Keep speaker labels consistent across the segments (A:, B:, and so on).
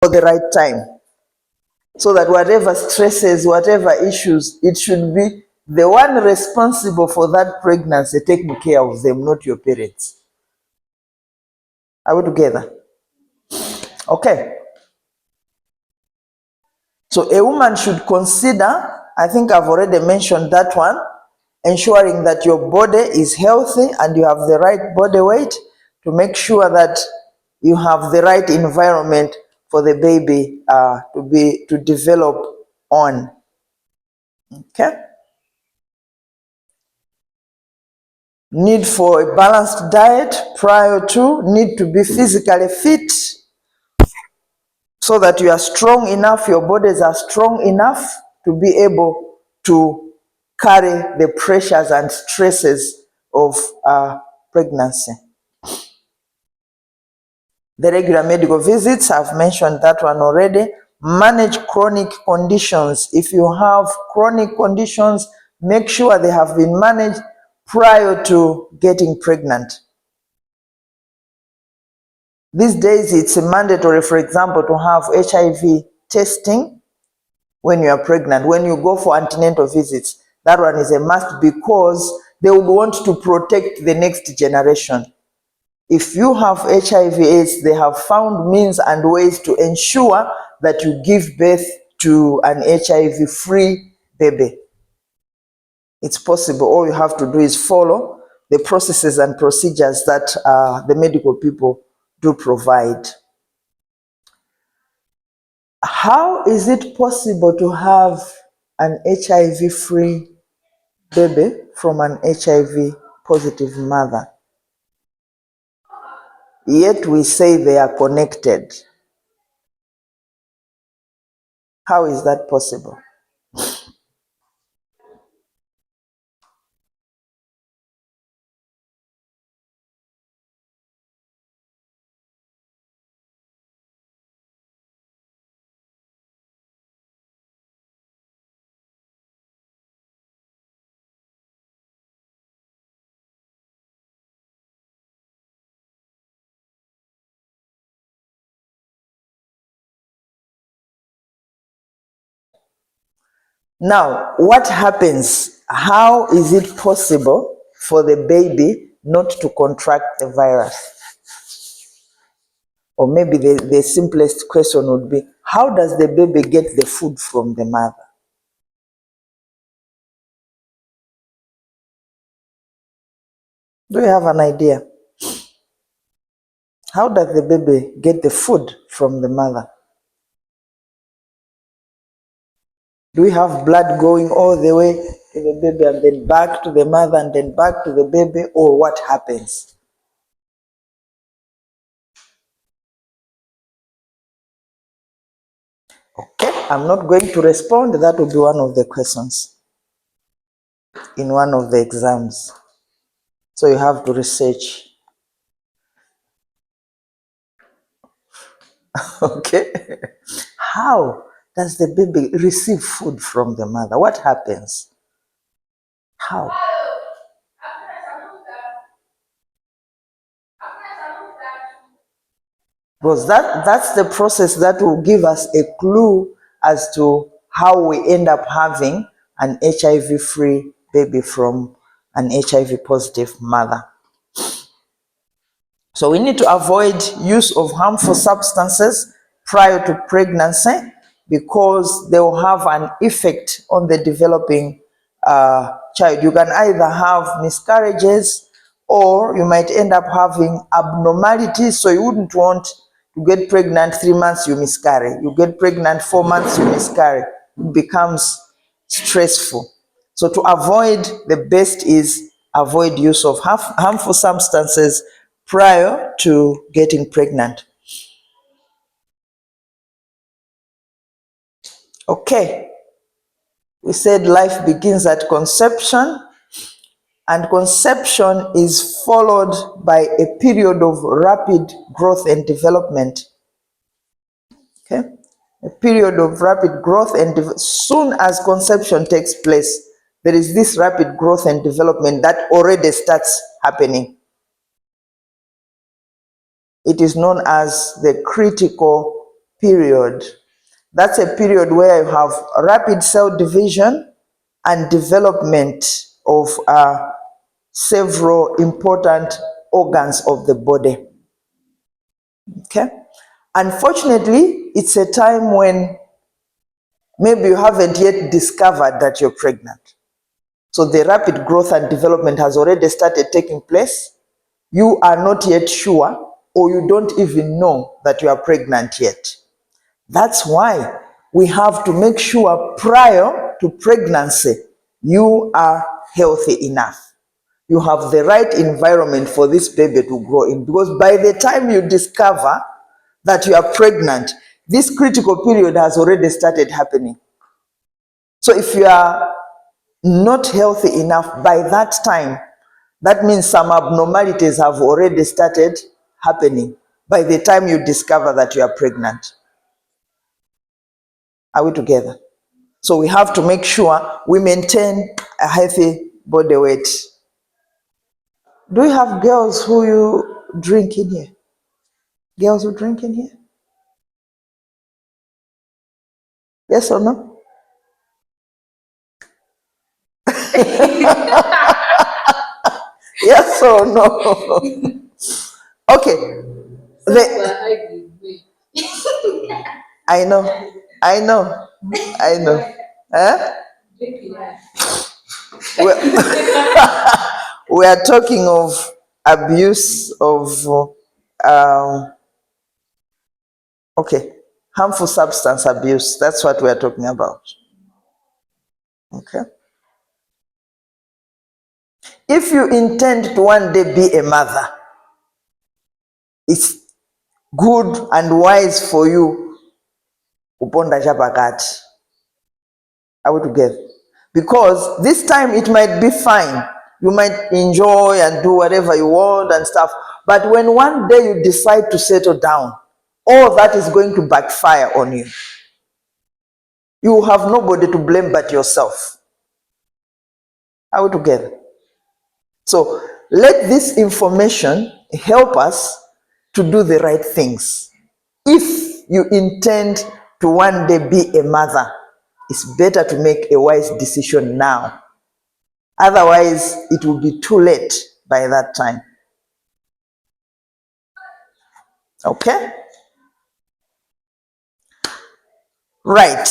A: for the right time. So that whatever stresses, whatever issues, it should be the one responsible for that pregnancy taking care of them, not your parents. Are we together? Okay. So a woman should consider, I think I've already mentioned that one, ensuring that your body is healthy and you have the right body weight to make sure that you have the right environment for the baby to develop on. Okay. Need for a balanced diet prior to, need to be physically fit so that you are strong enough, your bodies are strong enough to be able to carry the pressures and stresses of pregnancy. The regular medical visits, I've mentioned that one already. Manage chronic conditions. If you have chronic conditions, make sure they have been managed prior to getting pregnant. These days, it's mandatory, for example, to have HIV testing when you are pregnant. When you go for antenatal visits, that one is a must because they would want to protect the next generation. If you have HIV/AIDS, they have found means and ways to ensure that you give birth to an HIV-free baby. It's possible. All you have to do is follow the processes and procedures that the medical people do provide. How is it possible to have an HIV-free baby from an HIV-positive mother? Yet we say they are connected. How is that possible? Now, what happens? How is it possible for the baby not to contract the virus? Or maybe the simplest question would be, how does the baby get the food from the mother? Do you have an idea? How does the baby get the food from the mother? Do we have blood going all the way to the baby and then back to the mother and then back to the baby, or what happens? Okay, I'm not going to respond. That will be one of the questions in one of the exams. So you have to research. Okay. How does the baby receive food from the mother? What happens? How? Because that's the process that will give us a clue as to how we end up having an HIV-free baby from an HIV-positive mother. So we need to avoid use of harmful substances prior to pregnancy because they will have an effect on the developing child. You can either have miscarriages or you might end up having abnormalities. So you wouldn't want to get pregnant 3 months, you miscarry. You get pregnant 4 months, you miscarry. It becomes stressful. So to avoid, the best is avoid use of harmful substances prior to getting pregnant. Okay, we said life begins at conception, and conception is followed by a period of rapid growth and development. Okay, a period of rapid growth and soon as conception takes place, there is this rapid growth and development that already starts happening. It is known as the critical period. That's a period where you have rapid cell division and development of several important organs of the body. Okay? Unfortunately, it's a time when maybe you haven't yet discovered that you're pregnant. So the rapid growth and development has already started taking place. You are not yet sure, or you don't even know that you are pregnant yet. That's why we have to make sure prior to pregnancy, you are healthy enough. You have the right environment for this baby to grow in, because by the time you discover that you are pregnant, this critical period has already started happening. So if you are not healthy enough by that time, that means some abnormalities have already started happening by the time you discover that you are pregnant. Are we together? So we have to make sure we maintain a healthy body weight. Do you have girls who you drink in here? Girls who drink in here? Yes or no? Yes or no? Okay. I know. I know. I know. Huh? We are talking of abuse of, okay, harmful substance abuse. That's what we are talking about. Okay. If you intend to one day be a mother, it's good and wise for you uponda chapakati. Are we together? Because this time it might be fine. You might enjoy and do whatever you want and stuff. But when one day you decide to settle down, all that is going to backfire on you. You have nobody to blame but yourself. Are we together? So let this information help us to do the right things. If you intend to one day be a mother, it's better to make a wise decision now. Otherwise, it will be too late by that time. Okay? Right.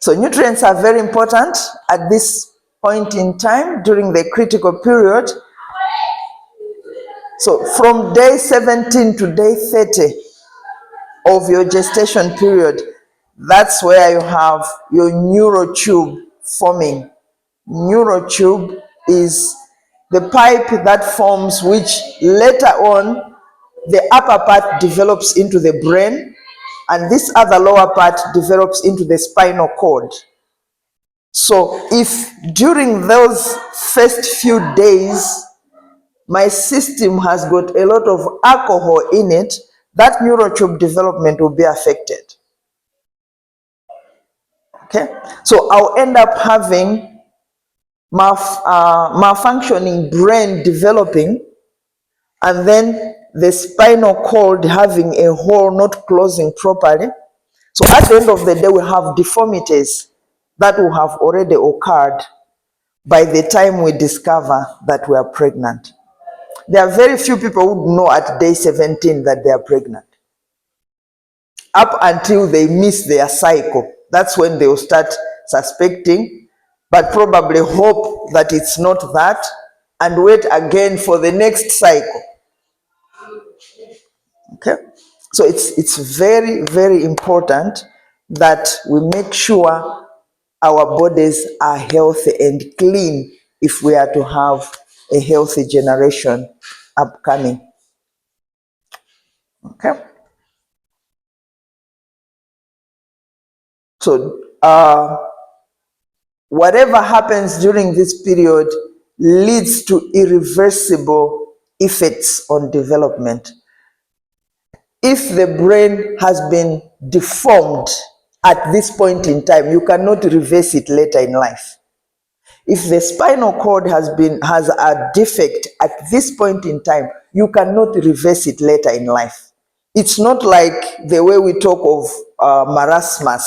A: So nutrients are very important at this point in time during the critical period. So from day 17 to day 30 of your gestation period, that's where you have your neurotube forming. Neurotube is the pipe that forms, which later on the upper part develops into the brain and this other lower part develops into the spinal cord. So if during those first few days my system has got a lot of alcohol in it, that neurotube development will be affected. Okay, so I'll end up having malfunctioning brain developing, and then the spinal cord having a hole not closing properly. So at the end of the day, we have deformities that will have already occurred by the time we discover that we are pregnant. There are very few people who know at day 17 that they are pregnant. Up until they miss their cycle, that's when they will start suspecting, but probably hope that it's not that and wait again for the next cycle. Okay? So it's very, very important that we make sure our bodies are healthy and clean if we are to have a healthy generation upcoming. Okay? So whatever happens during this period leads to irreversible effects on development. If the brain has been deformed at this point in time, you cannot reverse it later in life. If the spinal cord has a defect at this point in time, you cannot reverse it later in life. It's not like the way we talk of marasmus,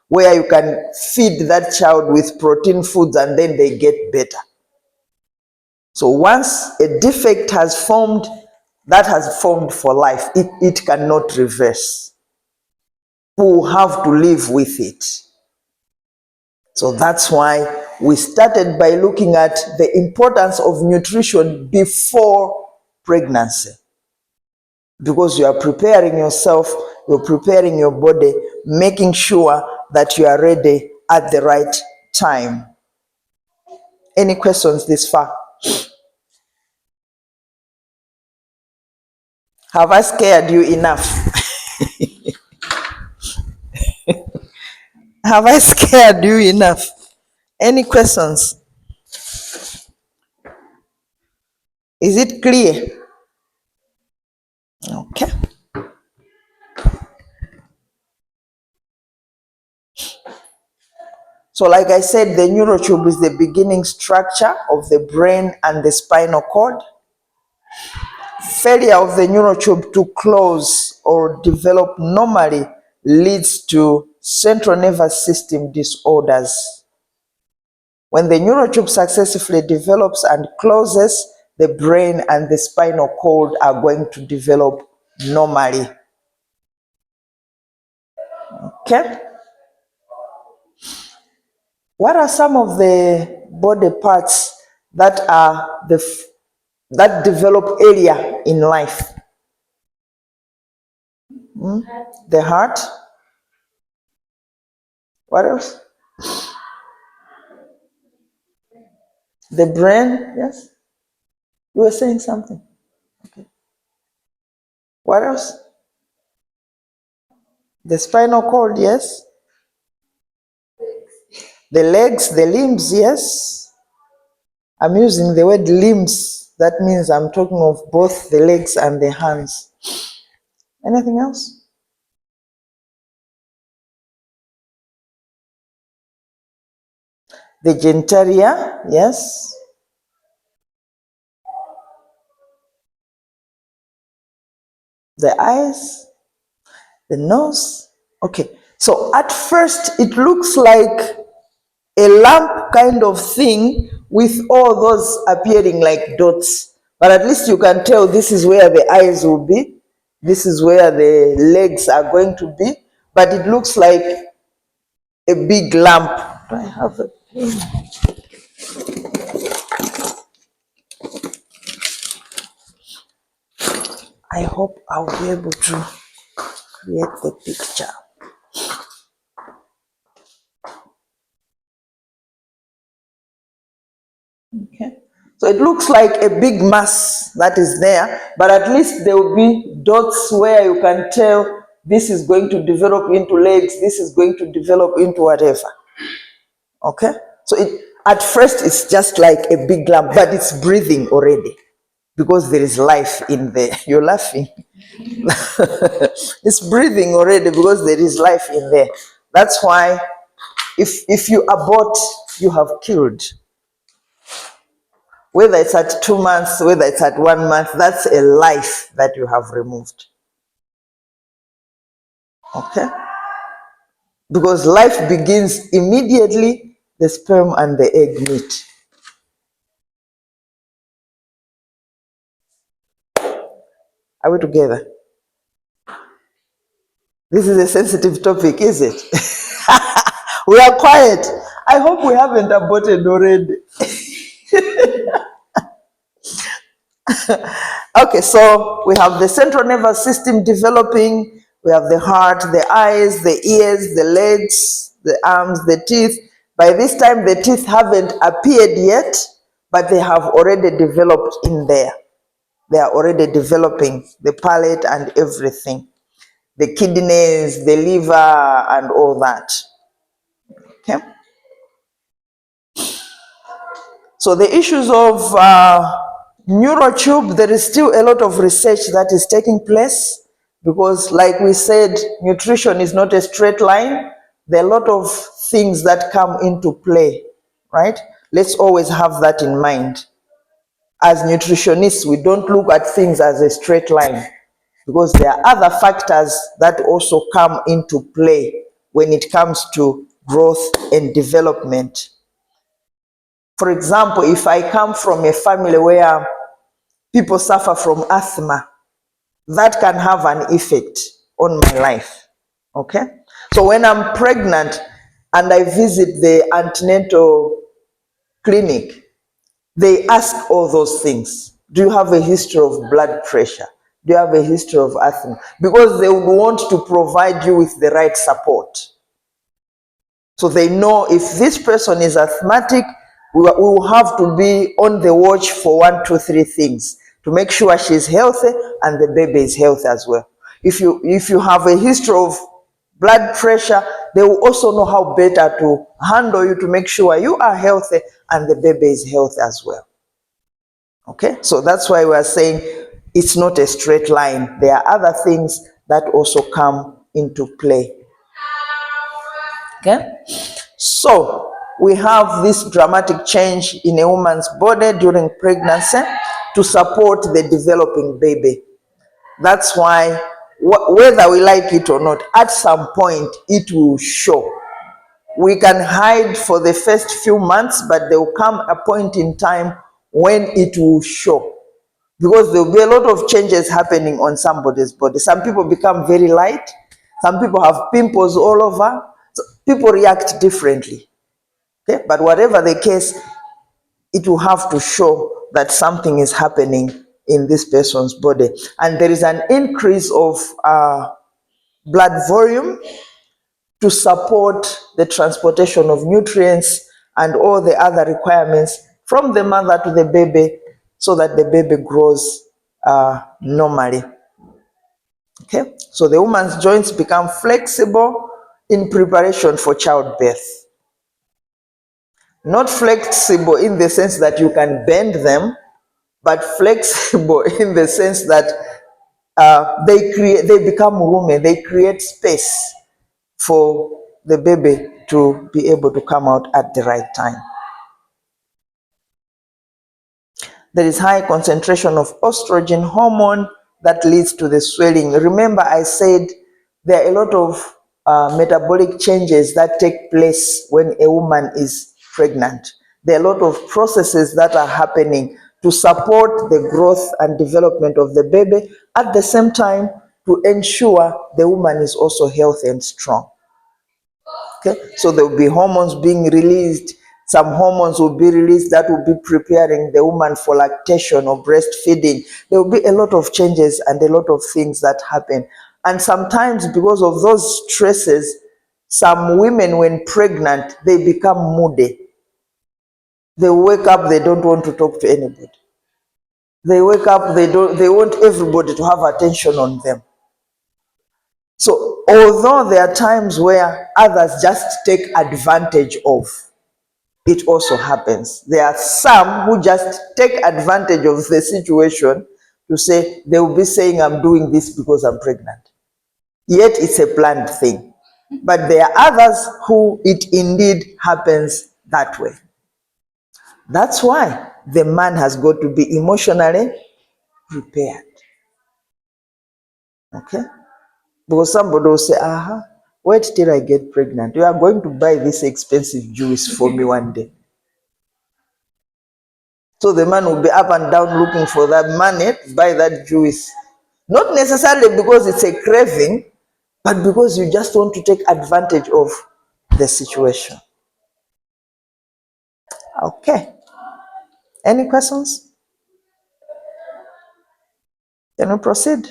A: where you can feed that child with protein foods and then they get better. So once a defect has formed, that has formed for life, it cannot reverse. We will have to live with it. So that's why we started by looking at the importance of nutrition before pregnancy. Because you are preparing yourself, you're preparing your body, making sure that you are ready at the right time. Any questions this far? Have I scared you enough? Have I scared you enough? Any questions? Is it clear? Okay. So like I said, the neurotube is the beginning structure of the brain and the spinal cord. Failure of the neurotube to close or develop normally leads to central nervous system disorders. When the neurotube successfully develops and closes, the brain and the spinal cord are going to develop normally. Okay? What are some of the body parts that are that develop earlier in life? The heart. What else? The brain. Yes. You were saying something. Okay. What else? The spinal cord. Yes. The legs, the limbs. Yes. I'm using the word limbs. That means I'm talking of both the legs and the hands. Anything else? The genitalia. Yes. The eyes. The nose. Okay. So at first it looks like a lamp kind of thing with all those appearing like dots. But at least you can tell this is where the eyes will be. This is where the legs are going to be. But it looks like a big lamp. Do I have a pen? I hope I'll be able to create the picture. Okay. So it looks like a big mass that is there, but at least there will be dots where you can tell this is going to develop into legs, this is going to develop into whatever. Okay? So at first it's just like a big lamp, but it's breathing already because there is life in there. You're laughing. It's breathing already because there is life in there. That's why if you abort, you have killed. Whether it's at 2 months, whether it's at 1 month, that's a life that you have removed. Okay? Because life begins immediately the sperm and the egg meet. Are we together? This is a sensitive topic, is it? We are quiet. I hope we haven't aborted already. Okay, so we have the central nervous system developing, we have the heart, the eyes, the ears, the legs, the arms, the teeth. By this time, the teeth haven't appeared yet, but they have already developed in there. They are already developing the palate and everything. The kidneys, the liver, and all that. Okay? So the issues of neurotube, there is still a lot of research that is taking place because, like we said, nutrition is not a straight line. There are a lot of things that come into play, right? Let's always have that in mind. As nutritionists, we don't look at things as a straight line, because there are other factors that also come into play when it comes to growth and development. For example, if I come from a family where people suffer from asthma, that can have an effect on my life. Okay? So when I'm pregnant and I visit the antenatal clinic, they ask all those things. Do you have a history of blood pressure? Do you have a history of asthma? Because they would want to provide you with the right support. So they know if this person is asthmatic, we will have to be on the watch for 1, 2, 3 things to make sure she's healthy and the baby is healthy as well. If you have a history of blood pressure, they will also know how better to handle you to make sure you are healthy and the baby is healthy as well. Okay, so that's why we are saying it's not a straight line. There are other things that also come into play. Okay, so we have this dramatic change in a woman's body during pregnancy to support the developing baby. That's why, whether we like it or not, at some point it will show. We can hide for the first few months, but there will come a point in time when it will show. Because there will be a lot of changes happening on somebody's body. Some people become very light. Some people have pimples all over. So people react differently. Okay? But whatever the case, it will have to show that something is happening in this person's body. And there is an increase of blood volume to support the transportation of nutrients and all the other requirements from the mother to the baby, so that the baby grows normally. Okay, so the woman's joints become flexible in preparation for childbirth. Not flexible in the sense that you can bend them, but flexible in the sense that they become roomy, they create space for the baby to be able to come out at the right time. There is high concentration of estrogen hormone that leads to the swelling. Remember, I said there are a lot of metabolic changes that take place when a woman is pregnant. There are a lot of processes that are happening to support the growth and development of the baby, at the same time to ensure the woman is also healthy and strong. Okay, so there will be hormones being released. Some hormones will be released that will be preparing the woman for lactation or breastfeeding. There will be a lot of changes and a lot of things that happen. And sometimes, because of those stresses, some women, when pregnant, they become moody. They wake up, they don't want to talk to anybody. They wake up, they want everybody to have attention on them. So although there are times where others just take advantage of, it also happens. There are some who just take advantage of the situation to say, they will be saying, I'm doing this because I'm pregnant. Yet it's a planned thing. But there are others who it indeed happens that way. That's why the man has got to be emotionally prepared. Okay? Because somebody will say, wait till I get pregnant. You are going to buy this expensive juice for me one day. So the man will be up and down looking for that money to buy that juice. Not necessarily because it's a craving, but because you just want to take advantage of the situation. Okay. Any questions? Can we proceed?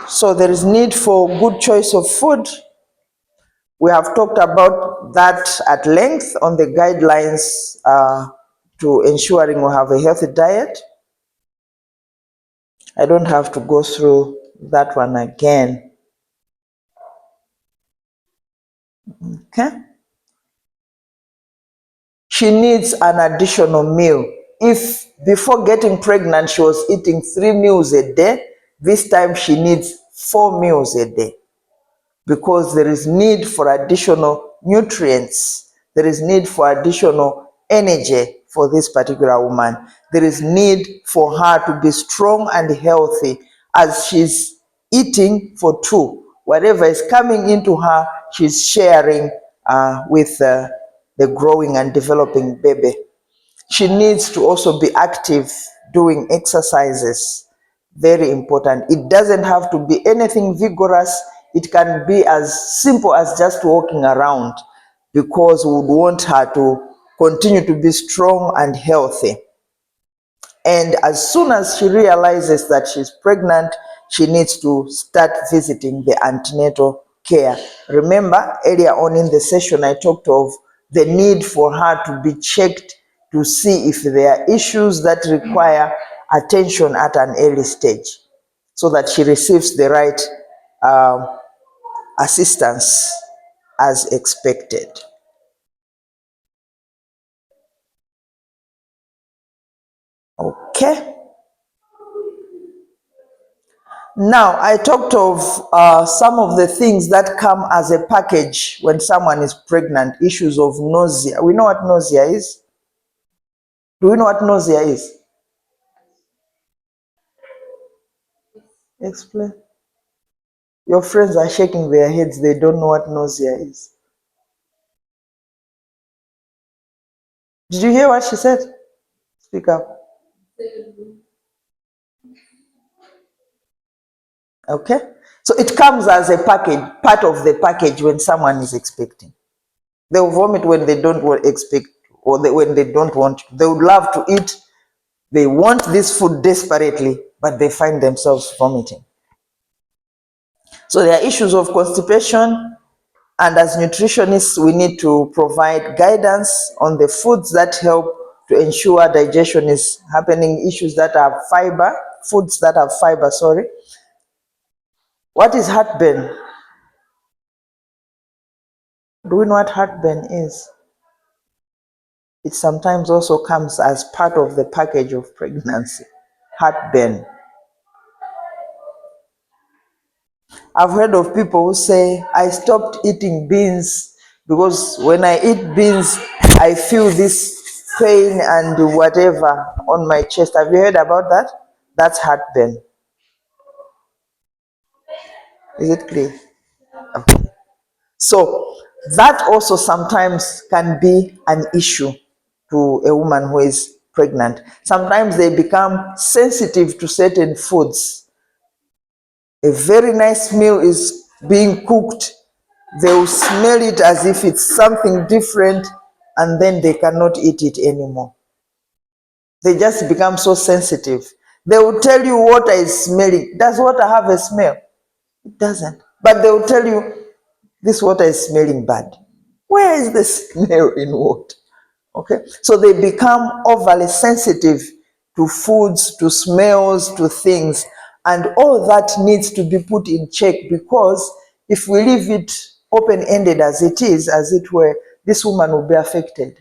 A: So there is need for good choice of food. We have talked about that at length on the guidelines to ensuring we have a healthy diet. I don't have to go through that one again. Okay? She needs an additional meal. If before getting pregnant she was eating 3 meals a day, this time she needs 4 meals a day, because there is need for additional nutrients. There is need for additional energy for this particular woman. There is need for her to be strong and healthy as she's eating for two. Whatever is coming into her, she's sharing with the growing and developing baby. She needs to also be active doing exercises. Very important. It doesn't have to be anything vigorous. It can be as simple as just walking around, because we would want her to continue to be strong and healthy. And as soon as she realizes that she's pregnant, she needs to start visiting the antenatal care. Remember, earlier on in the session, I talked of the need for her to be checked to see if there are issues that require attention at an early stage, so that she receives the right assistance as expected. Okay. Now, I talked of some of the things that come as a package when someone is pregnant, issues of nausea. We know what nausea is. Do we know what nausea is? Explain. Your friends are shaking their heads. They don't know what nausea is. Did you hear what she said? Speak up. Okay. So it comes as a package, part of the package when someone is expecting. They will vomit when they don't expect, or when they don't want. They would love to eat. They want this food desperately, but they find themselves vomiting. So there are issues of constipation, and as nutritionists, we need to provide guidance on the foods that help to ensure digestion is happening, issues that have fiber, foods that have fiber, sorry. What is heartburn? Do we know what heartburn is? It sometimes also comes as part of the package of pregnancy. Heartburn. I've heard of people who say, I stopped eating beans because when I eat beans, I feel this pain and whatever on my chest. Have you heard about that? That's heartburn. Is it clear? Okay. So that also sometimes can be an issue to a woman who is pregnant. Sometimes they become sensitive to certain foods. A very nice meal is being cooked, they will smell it as if it's something different, and then they cannot eat it anymore. They just become so sensitive. They will tell you water is smelling. Does water have a smell? It doesn't. But they will tell you this water is smelling bad. Where is the smell in water? Okay, so they become overly sensitive to foods, to smells, to things, and all that needs to be put in check, because if we leave it open-ended as it is, as it were, this woman will be affected.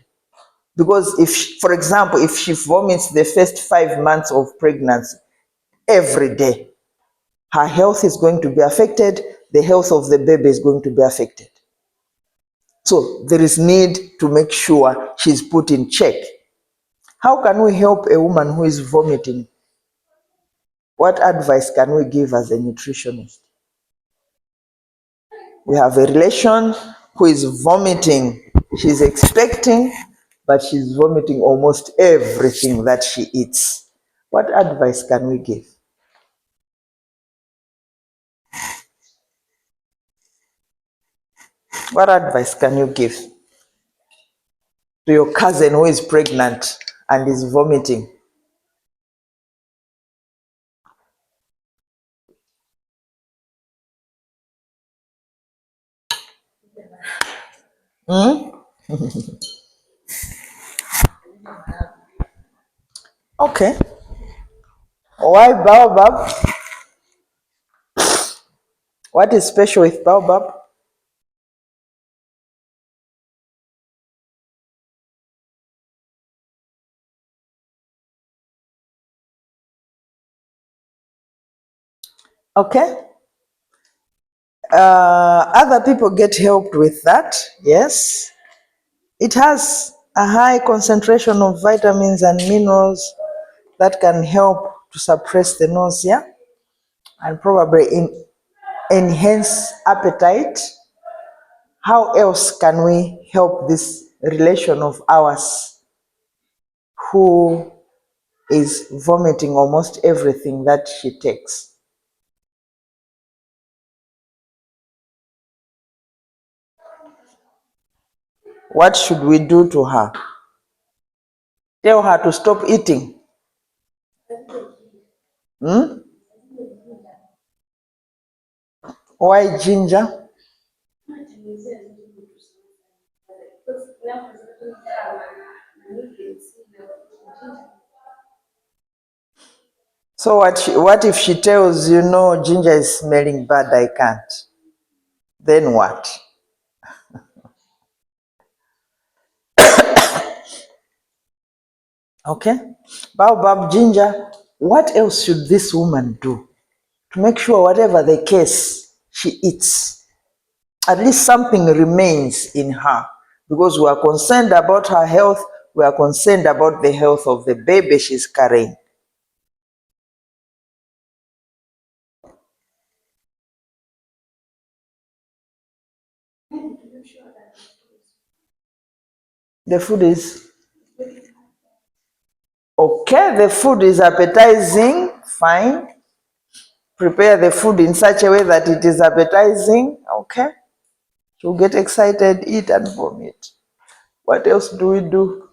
A: Because if, for example, if she vomits the first 5 months of pregnancy every day, her health is going to be affected, the health of the baby is going to be affected. So there is need to make sure she's put in check. How can we help a woman who is vomiting? What advice can we give as a nutritionist? We have a relation who is vomiting. She's expecting, but she's vomiting almost everything that she eats. What advice can we give? What advice can you give to your cousin who is pregnant and is vomiting? Okay. Why baobab? What is special with baobab? Okay. Other people get helped with that, yes. It has a high concentration of vitamins and minerals that can help to suppress the nausea and probably enhance appetite. How else can we help this relation of ours who is vomiting almost everything that she takes? What should we do to her? Tell her to stop eating. Why ginger? So what if she tells you, no, ginger is smelling bad, I can't? Then what? Okay? Baobab, ginger, what else should this woman do to make sure whatever the case she eats, at least something remains in her? Because we are concerned about her health, we are concerned about the health of the baby she's carrying. The food is okay, the food is appetizing, fine. Prepare the food in such a way that it is appetizing, okay. She'll get excited, eat and vomit. What else do we do?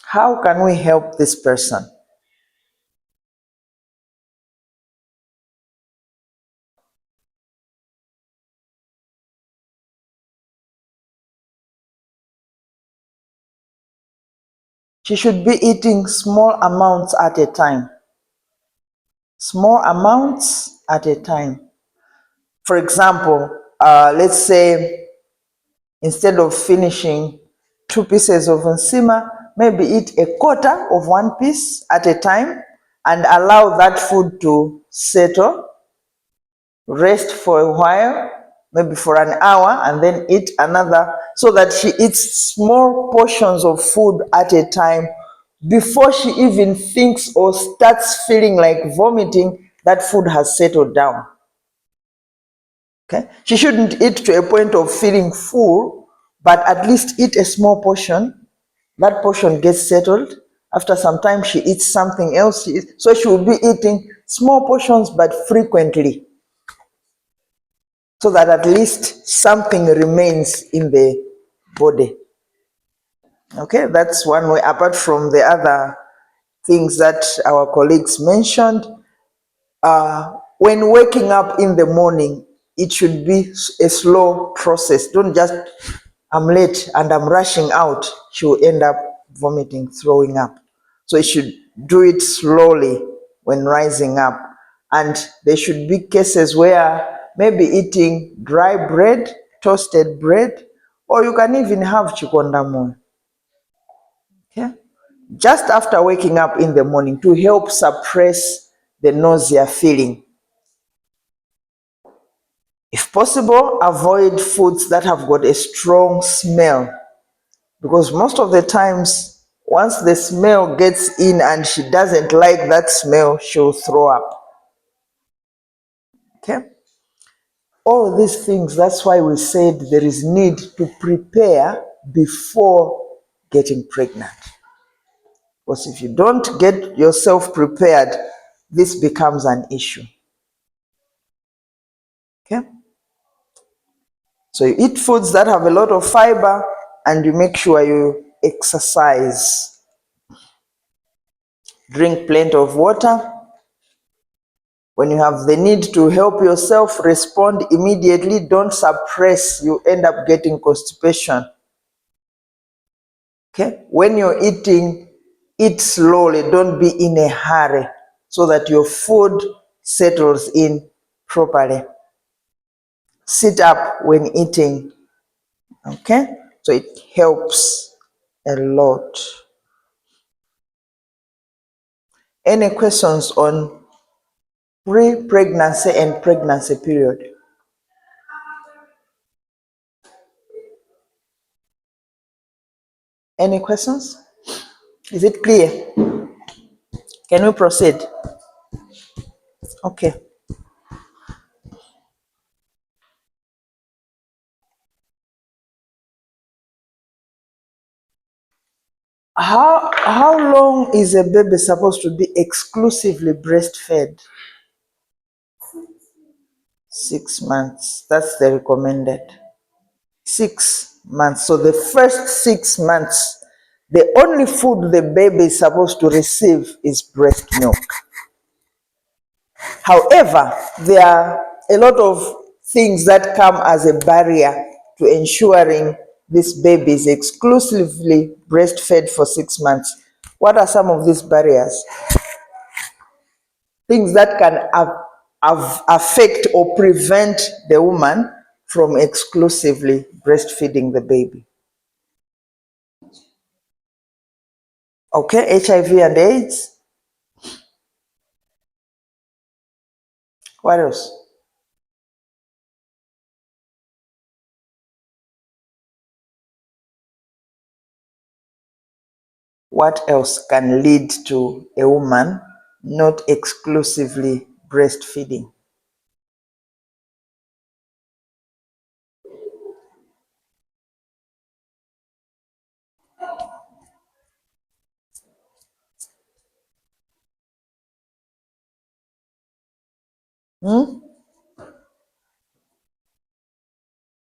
A: How can we help this person? She should be eating small amounts at a time. Small amounts at a time. For example, let's say instead of finishing 2 pieces of nsima, maybe eat a quarter of 1 piece at a time and allow that food to settle, rest for a while, maybe for an hour, and then eat another, so that she eats small portions of food at a time before she even thinks or starts feeling like vomiting. That food has settled down. Okay? She shouldn't eat to a point of feeling full, but at least eat a small portion. That portion gets settled. After some time, she eats something else. So she will be eating small portions but frequently, so that at least something remains in the body. Okay, that's one way, apart from the other things that our colleagues mentioned. When waking up in the morning, it should be a slow process. Don't just, I'm late and I'm rushing out. She will end up vomiting, throwing up. So you should do it slowly when rising up. And there should be cases where maybe eating dry bread, toasted bread, or you can even have chikondamol. Okay? Just after waking up in the morning to help suppress the nausea feeling. If possible, avoid foods that have got a strong smell, because most of the times, once the smell gets in and she doesn't like that smell, she'll throw up. Okay? All these things, that's why we said there is need to prepare before getting pregnant. Because if you don't get yourself prepared, this becomes an issue. Okay? So you eat foods that have a lot of fiber and you make sure you exercise. Drink plenty of water. When you have the need to help yourself, respond immediately. Don't suppress. You end up getting constipation. Okay? When you're eating, eat slowly. Don't be in a hurry so that your food settles in properly. Sit up when eating. Okay? So it helps a lot. Any questions on pre-pregnancy and pregnancy period. Any questions? Is it clear? Can we proceed? Okay. How long is a baby supposed to be exclusively breastfed? 6 months. That's the recommended. 6 months. So the first 6 months, the only food the baby is supposed to receive is breast milk. However, there are a lot of things that come as a barrier to ensuring this baby is exclusively breastfed for 6 months. What are some of these barriers? Things that can affect or prevent the woman from exclusively breastfeeding the baby. Okay, HIV and AIDS. What else? What else can lead to a woman not exclusively breastfeeding? Hmm?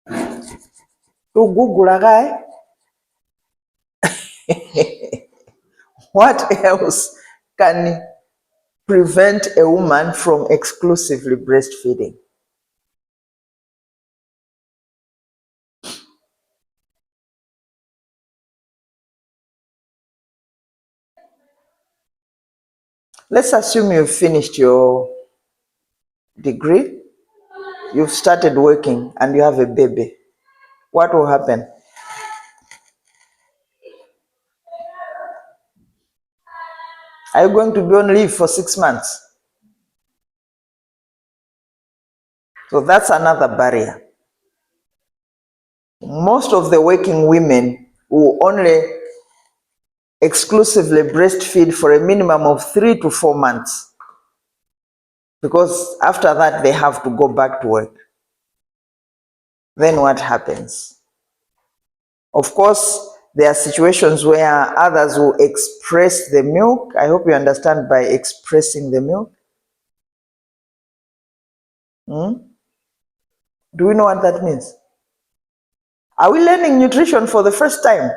A: To Google guy. What else can prevent a woman from exclusively breastfeeding? Let's assume you've finished your degree, you've started working, and you have a baby. What will happen? Are you going to be on leave for 6 months? So that's another barrier. Most of the working women will only exclusively breastfeed for a minimum of 3 to 4 months, because after that they have to go back to work. Then what happens? Of course, there are situations where others will express the milk. I hope you understand by expressing the milk. Hmm? Do we know what that means? Are we learning nutrition for the first time?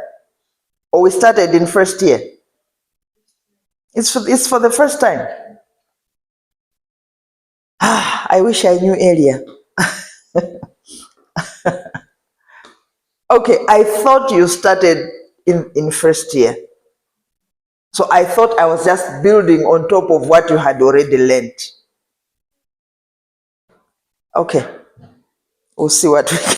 A: Or we started in first year? It's for the first time. I wish I knew earlier. Okay, I thought you started in first year. So I thought I was just building on top of what you had already learned. Okay, we'll see what we can.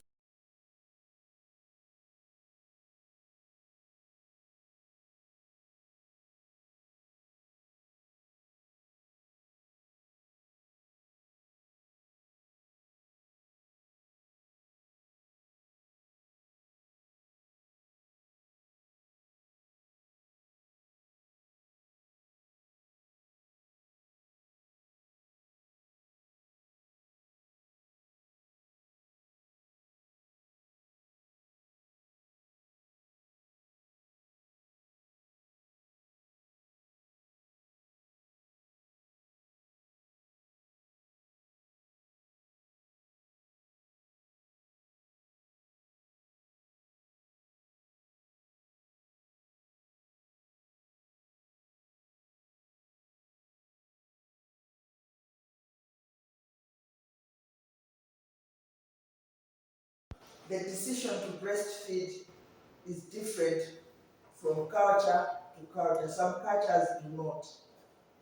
A: The decision to breastfeed is different from culture to culture. Some cultures do not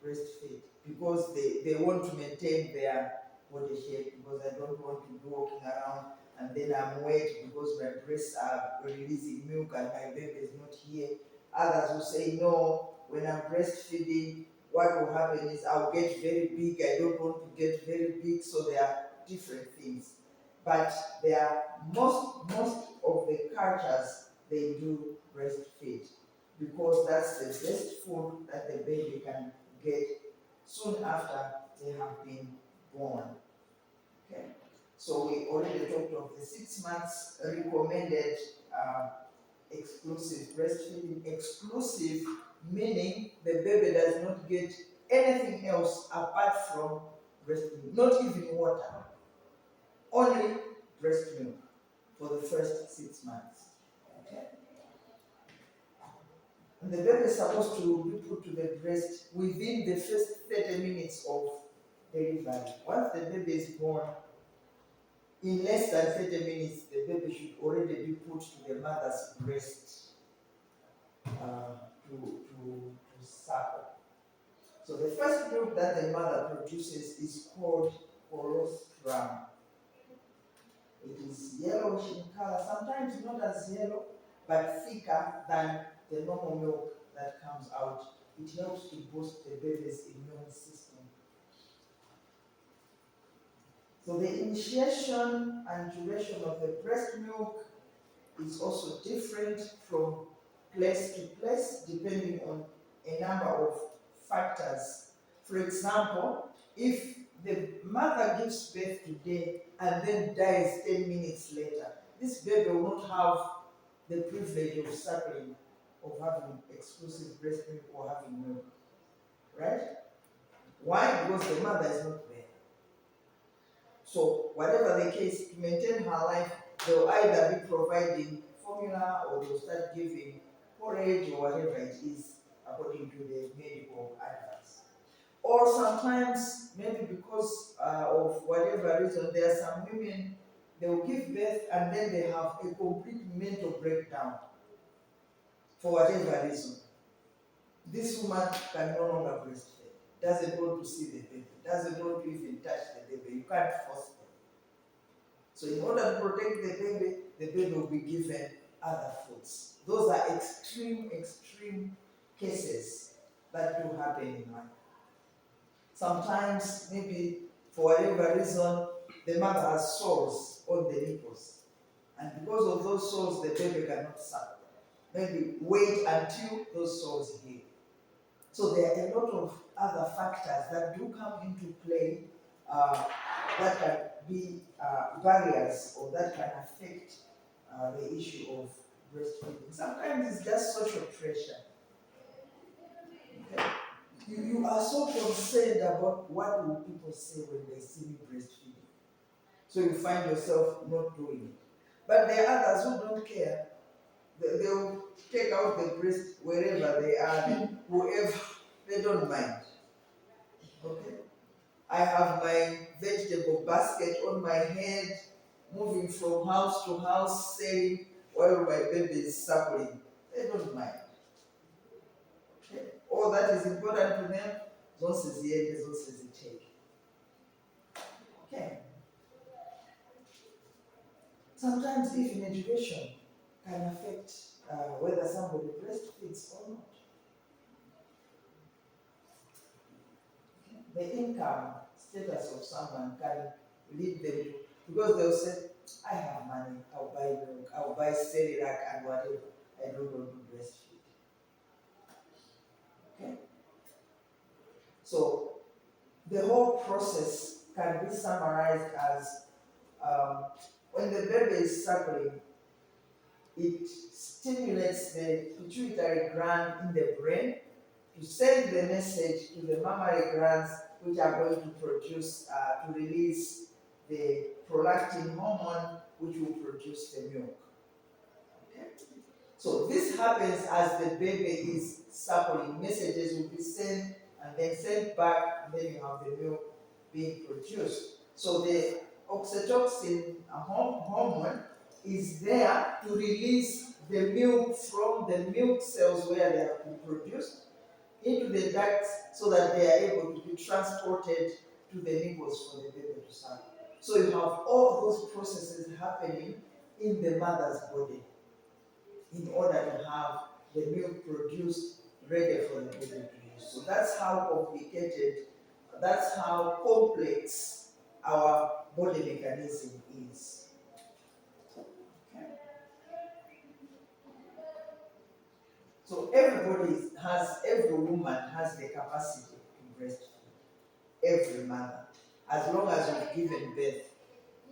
A: breastfeed because they want to maintain their body shape, because I don't want to be walking around and then I'm wet because my breasts are releasing milk and my baby is not here. Others will say, no, when I'm breastfeeding, what will happen is I'll get very big. I don't want to get very big, so there are different things. But there are most of the cultures they do breastfeed because that's the best food that the baby can get soon after they have been born. Okay, so we already talked of the 6 months recommended exclusive breastfeeding. Exclusive meaning the baby does not get anything else apart from breast milk, not even water, only breast milk for the first 6 months. Okay? And the baby is supposed to be put to the breast within the first 30 minutes of delivery. Once the baby is born, in less than 30 minutes, the baby should already be put to the mother's breast to suckle. So the first milk that the mother produces is called colostrum. It is yellowish in color, sometimes not as yellow, but thicker than the normal milk that comes out. It helps to boost the baby's immune system. So the initiation and duration of the breast milk is also different from place to place depending on a number of factors. For example, if the mother gives birth today and then dies 10 minutes later, this baby will not have the privilege of suckling, of having exclusive breast milk or having milk, right? Why? Because the mother is not there. So whatever the case, to maintain her life, they'll either be providing formula or they'll start giving porridge or whatever it is according to the medical advice. Or sometimes, maybe because of whatever reason, there are some women, they will give birth and then they have a complete mental breakdown for whatever reason. This woman can no longer breastfeed, doesn't want to see the baby, doesn't want to even touch the baby. You can't force them. So in order to protect the baby will be given other foods. Those are extreme cases that do happen in life. Sometimes, maybe for whatever reason, the mother has sores on the nipples. And because of those sores, the baby cannot suck. Maybe wait until those sores heal. So there are a lot of other factors that do come into play uh, that can be barriers or that can affect the issue of breastfeeding. Sometimes it's just social pressure. Okay? You are so concerned about what will people say when they see me breastfeeding. So you find yourself not doing it. But there are others who don't care. They'll take out the breast wherever they are, whoever, they don't mind. Okay? I have my vegetable basket on my head, moving from house to house, saying while my baby is suckling. They don't mind. Okay? All that is important to them, zonse ziyende, zonse zitheke. Okay. Sometimes even education can affect whether somebody breastfeeds or not. The income status of someone can lead them to, because they'll say, I have money, I'll buy milk, I'll buy Celiac and whatever. I don't want to breastfeed. Okay? So the whole process can be summarized as when the baby is suckling, it stimulates the pituitary gland in the brain to send the message to the mammary glands, which are going to produce, to release the prolactin hormone, which will produce the milk. Okay? So this happens as the baby is suckling. Messages will be sent and then sent back, and then you have the milk being produced. So the oxytocin hormone is there to release the milk from the milk cells where they have been produced into the ducts so that they are able to be transported to the nipples for the baby to suck. So you have all those processes happening in the mother's body in order to have the milk produced ready for the baby to drink. produce. So that's how complicated, that's how complex our body mechanism is. Okay. So every woman has the capacity to breastfeed. Every mother, as long as you've given birth.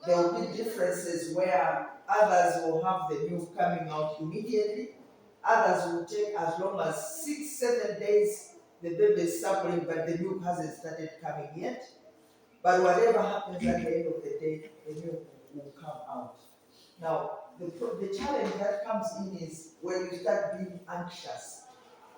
A: There will be differences where others will have the milk coming out immediately. Others will take as long as 6, 7 days. The baby is suckling, but the milk hasn't started coming yet. But whatever happens at the end of the day, the milk will come out. Now, the challenge that comes in is when you start being anxious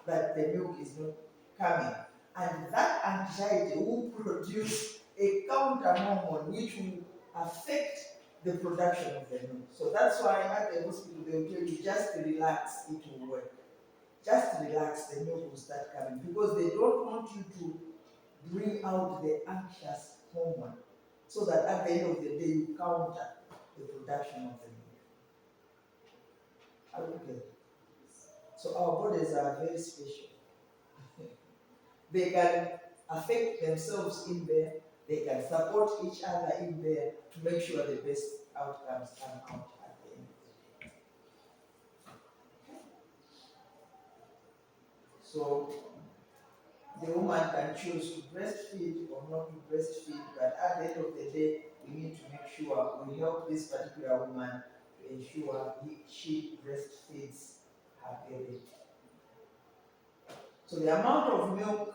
A: that the milk is not coming. And that anxiety will produce a counter hormone which will affect the production of the milk. So that's why at the hospital they will tell you just relax, it will work. Just relax, the milk will start coming. Because they don't want you to bring out the anxious hormone so that at the end of the day you counter the production of the milk. Are we good? So our bodies are very special. They can affect themselves in there, they can support each other in there to make sure the best outcomes come out at the end. So the woman can choose to breastfeed or not to breastfeed, but at the end of the day, we need to make sure we help this particular woman to ensure she breastfeeds her baby. So the amount of milk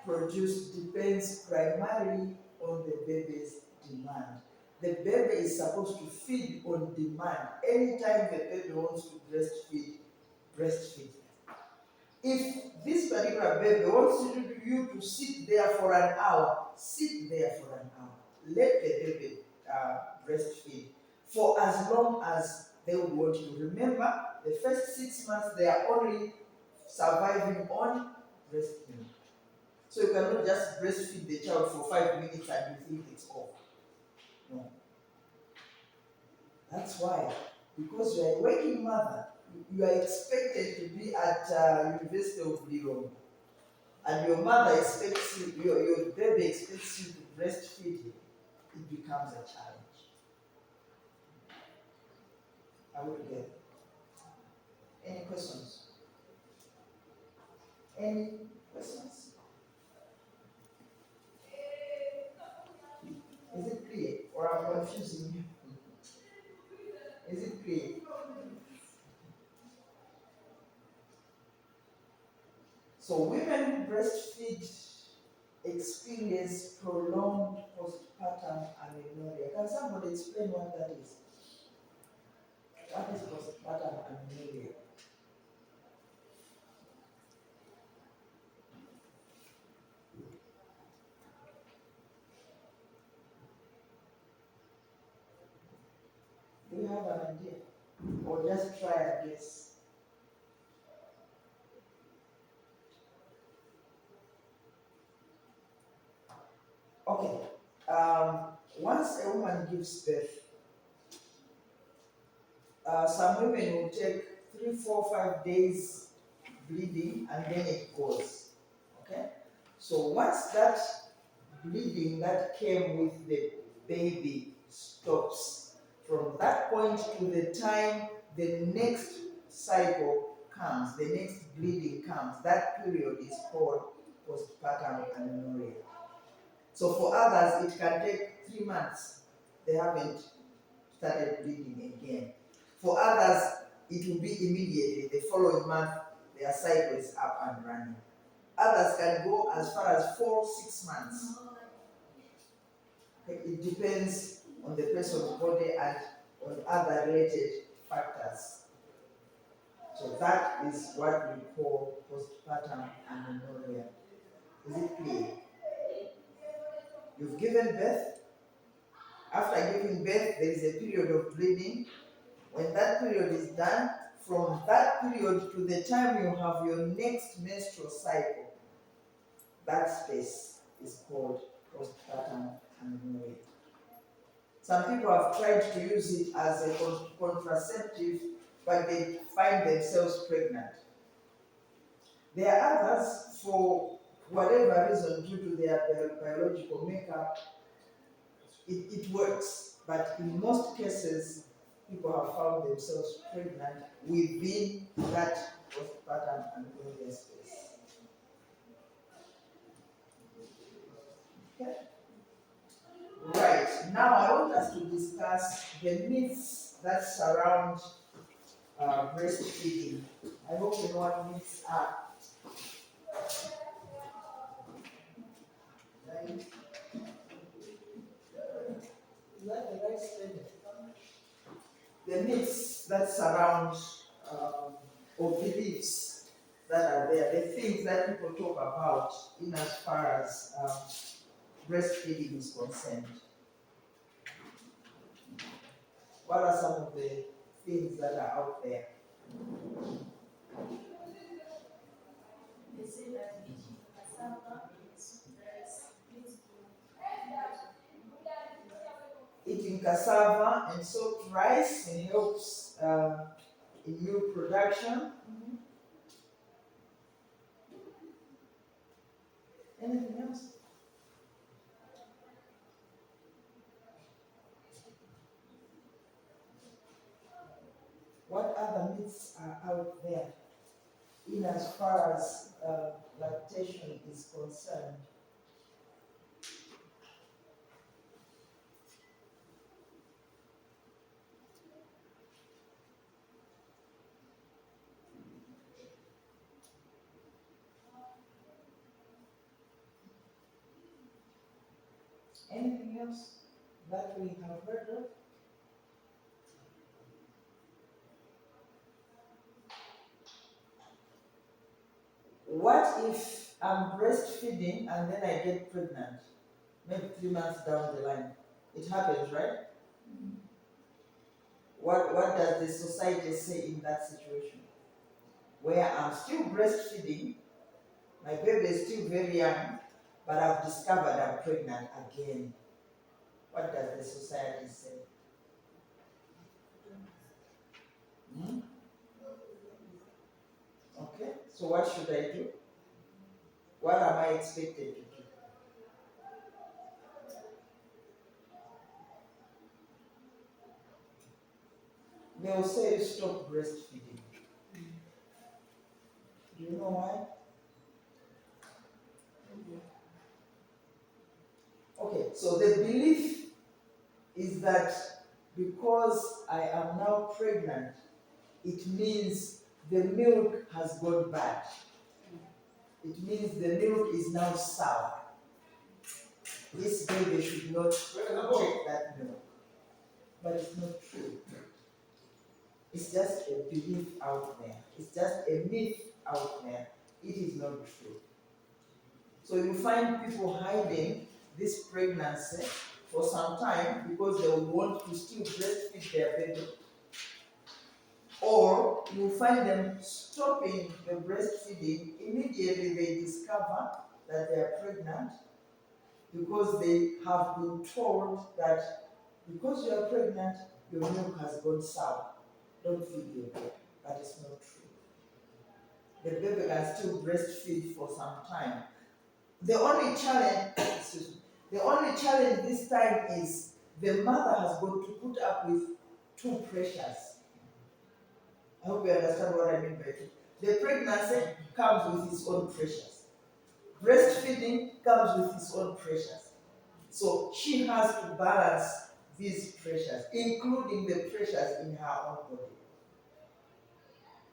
A: produced depends primarily on the baby's demand. The baby is supposed to feed on demand. Anytime the baby wants to breastfeed, breastfeed. If this particular baby wants you to sit there for an hour, sit there for an hour. Let the baby breastfeed for as long as they want you. Remember, the first 6 months they are only surviving on breast milk. So you cannot just breastfeed the child for 5 minutes and you think it's off. No. That's why, because you are a working mother, you are expected to be at University of Lyon, and your mother expects you, your baby expects you to breastfeed him. It becomes a challenge. I will get. Any questions? Any questions? Is it clear, or I'm confusing you? Is it clear? So women who breastfeed experience prolonged postpartum amenorrhea. Can somebody explain what that is? What is postpartum amenorrhea? Do you have an idea? Or just try and guess? Okay. Once a woman gives birth, some women will take 3, 4, 5 days bleeding and then it goes. Okay? So once that bleeding that came with the baby stops, from that point to the time the next cycle comes, the next bleeding comes, that period is called postpartum amenorrhea. So for others, it can take 3 months. They haven't started bleeding again. For others, it will be immediately. The following month, their cycle is up and running. Others can go as far as 4, 6 months. It depends on the person's body and on other related factors. So that is what we call postpartum amenorrhea. Is it clear? You've given birth. After giving birth, there is a period of bleeding. When that period is done, from that period to the time you have your next menstrual cycle, that space is called postpartum amenorrhea. Some people have tried to use it as a contraceptive, but they find themselves pregnant. There are others, for whatever reason, due to their biological makeup, it works. But in most cases, people have found themselves pregnant within that postpartum amenorrhea space. Okay? Right. Now I want us to discuss the myths that surround breastfeeding. I hope you know what myths are. Right? Is that the right statement? The myths that surround or beliefs that are there, the things that people talk about in as far as breastfeeding is concerned. What are some of the things that are out there?
B: They say that eating cassava and sweet rice leads to
A: Eating cassava and soaked rice and helps in milk production. Anything else? What other myths are out there in as far as lactation is concerned? Anything else that we have heard of? What if I'm breastfeeding and then I get pregnant? Maybe 3 months down the line. It happens, right? What does the society say in that situation? Where I'm still breastfeeding, my baby is still very young, but I've discovered I'm pregnant again. What does the society say? Hmm? Okay, so what should I do? What am I expected to do? They'll say stop breastfeeding. Do you know why? Okay, so the belief is that because I am now pregnant, it means the milk has gone bad. It means the milk is now sour. This baby should not take that milk. But it's not true. It's just a belief out there. It's just a myth out there. It is not true. So you find people hiding this pregnancy for some time because they will want to still breastfeed their baby. Or you find them stopping the breastfeeding immediately they discover that they are pregnant because they have been told that because you are pregnant, your milk has gone sour. Don't feed your baby. But it's not true. The baby can still breastfeed for some time. The only challenge, excuse me, the only challenge this time is the mother has got to put up with two pressures. I hope you understand what I mean by two. The pregnancy comes with its own pressures. Breastfeeding comes with its own pressures. So she has to balance these pressures, including the pressures in her own body.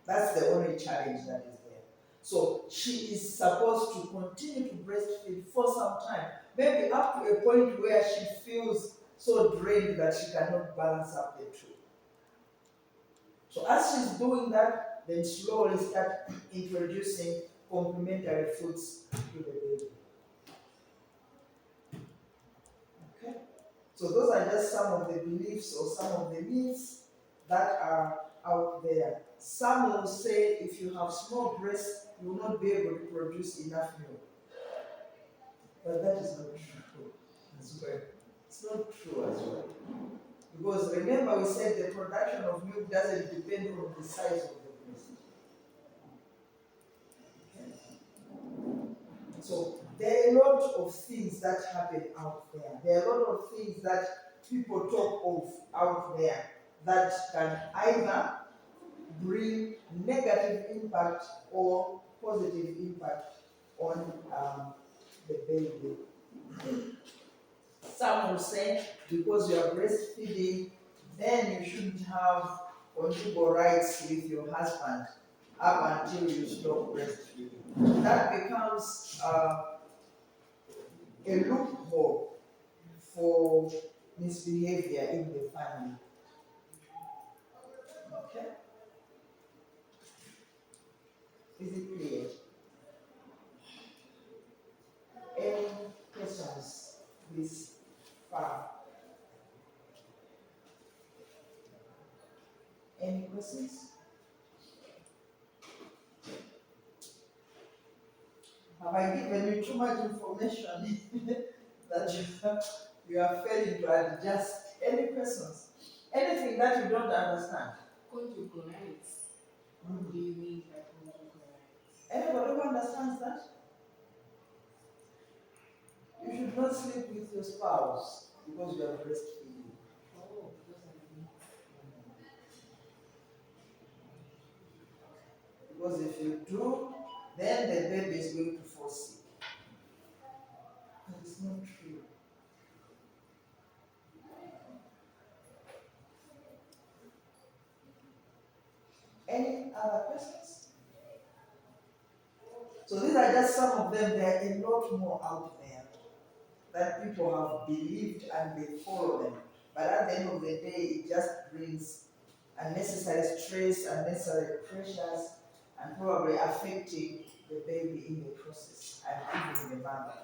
A: That's the only challenge that is there. So she is supposed to continue to breastfeed for some time, maybe up to a point where she feels so drained that she cannot balance up the two. So as she's doing that, then slowly start introducing complementary foods to the baby. Okay? So those are just some of the beliefs or some of the myths that are out there. Some will say if you have small breasts, you will not be able to produce enough milk. But that is not true as well. It's not true as well. Because remember we said the production of milk doesn't depend on the size of the breast. So there are a lot of things that happen out there. There are a lot of things that people talk of out there that can either bring negative impact or positive impact on the baby. Some will say because you are breastfeeding, then you shouldn't have conjugal rights with your husband up until you stop breastfeeding. That becomes a loophole for misbehavior in the family. Okay? Is it clear? Any questions this far? Any questions? Have I given you too much information that you are failing to adjust? Any questions? Anything that you don't understand?
B: Conjugal rights. What do you mean by conjugal rights?
A: Anybody who understands that? You should not sleep with your spouse because you are breastfeeding.
B: Oh, because I mean.
A: Because if you do, then the baby is going to fall sick. That is not true. Any other questions? So these are just some of them. There are a lot more out there that people have believed and they follow them. But at the end of the day, it just brings unnecessary stress, unnecessary pressures, and probably affecting the baby in the process and even the mother.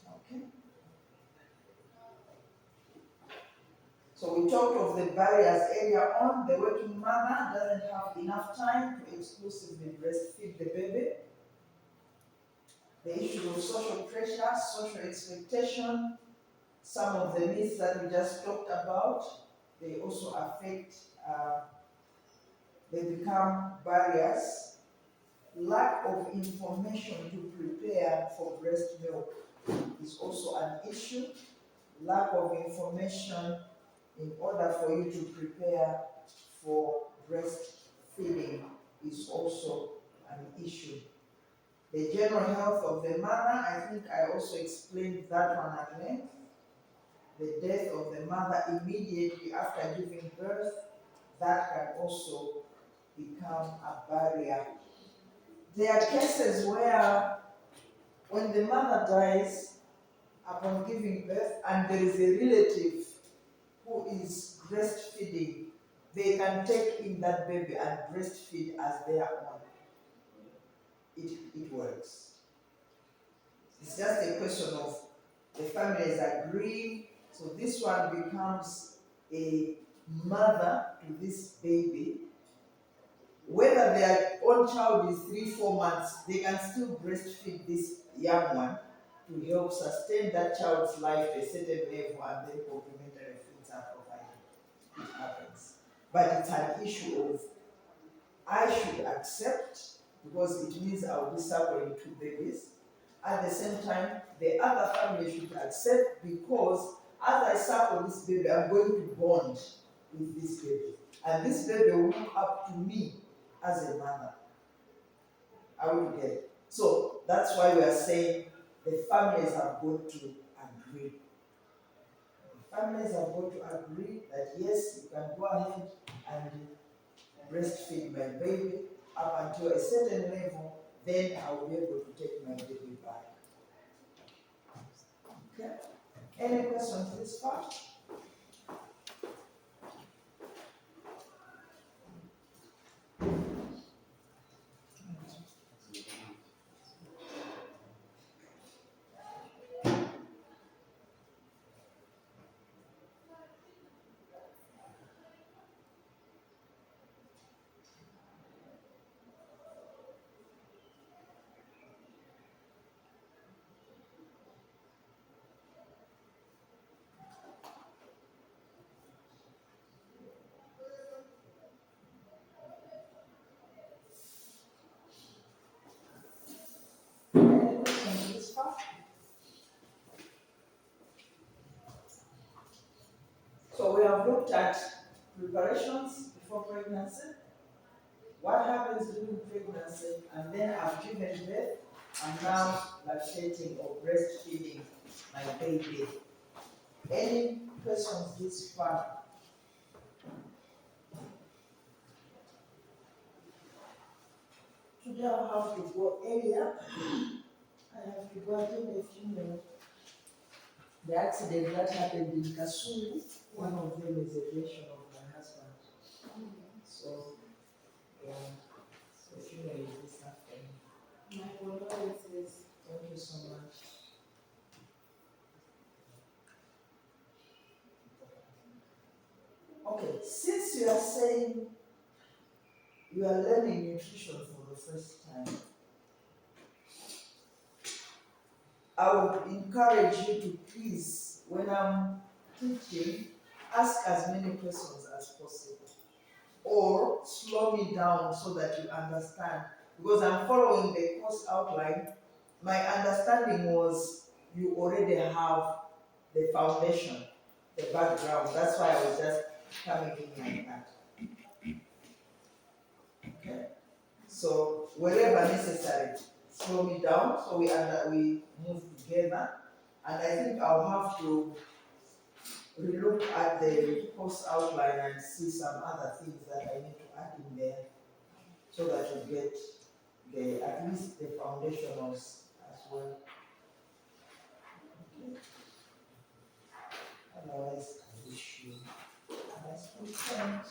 A: Okay. So we talked of the barriers earlier on. The working mother doesn't have enough time to exclusively breastfeed the baby. The issue of social pressure, social expectation, some of the myths that we just talked about, they also affect, they become barriers. Lack of information to prepare for breast milk is also an issue. Lack of information in order for you to prepare for breastfeeding is also an issue. The general health of the mother, I think I also explained that one at length. The death of the mother immediately after giving birth, that can also become a barrier. There are cases where when the mother dies upon giving birth and there is a relative who is breastfeeding, they can take in that baby and breastfeed as their own. It works. It's just a question of the families agreeing. So this one becomes a mother to this baby. Whether their own child is 3-4 months, they can still breastfeed this young one to help sustain that child's life to a certain level, and then complementary foods are provided. It happens. But it's an issue of I should accept because it means I'll be suffering 2 babies. At the same time, the other family should accept because as I suckle this baby, I'm going to bond with this baby. And this baby will look up to me as a mother. I will get it. So that's why we are saying the families have got to agree. The families have got to agree that yes, you can go ahead and breastfeed my baby up until a certain level, then I will be able to take my baby back. Okay? Any questions this far? What happens during pregnancy, and then I've given birth, I'm now lactating or breastfeeding my baby. Any questions this far? Today I'll have to go earlier. I have to go attend a funeral. The accident that happened in Kasumu, one of them is a relation of my husband. So, yeah, so funeral is this afternoon.
B: My condolences.
A: Thank you so much. Okay, since you are saying you are learning nutrition for the first time, I would encourage you to please, when I'm teaching, ask as many questions as possible. Or slow me down so that you understand. Because I'm following the course outline, my understanding was you already have the foundation, the background. That's why I was just coming in like that. Okay? So wherever necessary, slow me down so we move together. And I think I'll have to relook at the course outline and see some other things that I need to add in there so that you get at least the foundationals as well. Okay. Otherwise, I wish you a nice weekend.